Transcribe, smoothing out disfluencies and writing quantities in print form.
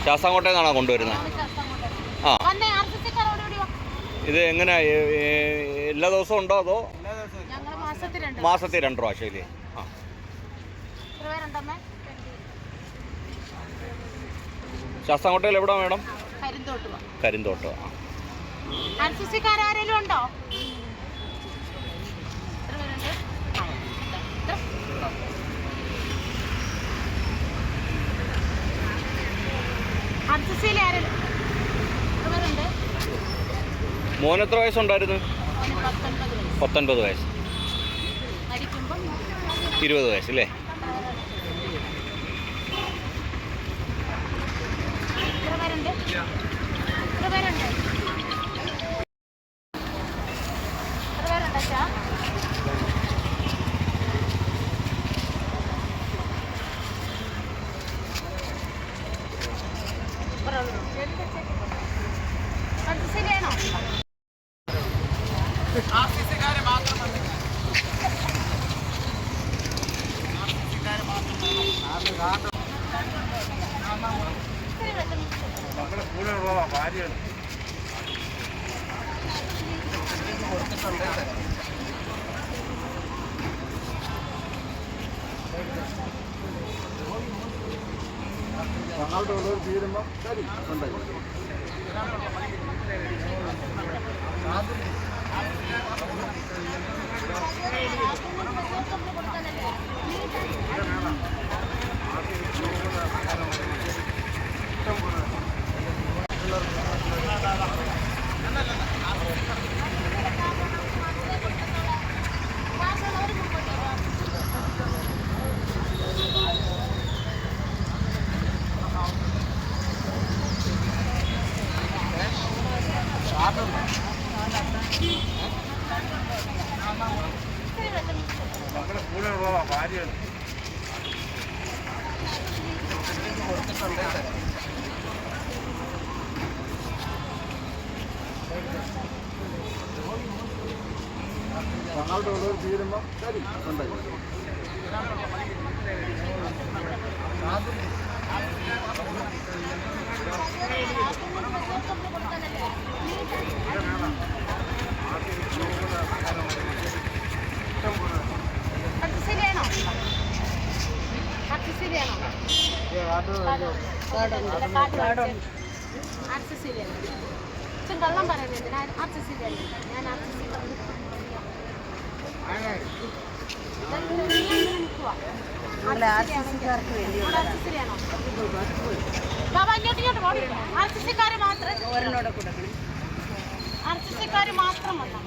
ശാസ്താംകോട്ടയിൽ നിന്നാണോ കൊണ്ടുവരുന്നത്? ആ, ഇത് എങ്ങനെയാ എല്ലാ ദിവസവും ഉണ്ടോ അതോ മാസത്തിൽ 2 പ്രാവശ്യം ഇല്ലേ? ആ, ശാസ്താംകോട്ടയിൽ എവിടെയാ മേഡം? കരിന്തോട്ട്. ഉണ്ടോ? മോന് എത്ര വയസ്സുണ്ടായിരുന്നു? 19 വയസ്സ്. 20 വയസ്സല്ലേ? നമ്മുടെ കൂടെ ഉള്ള ഭാര്യയാണ്. ഞങ്ങളുടെ ഉള്ളവർ തീരുമ്പം ശരി ഉണ്ടായി. നമ്മുടെ കൂടെ ഉള്ള ഭാര്യയാണ്. ഞങ്ങളുടെ ഉള്ളവർ തീരുമ്പം ശരി ഉണ്ടായി. കള്ളം പറയുന്നത് ഞാൻ മാത്രം വന്നാൽ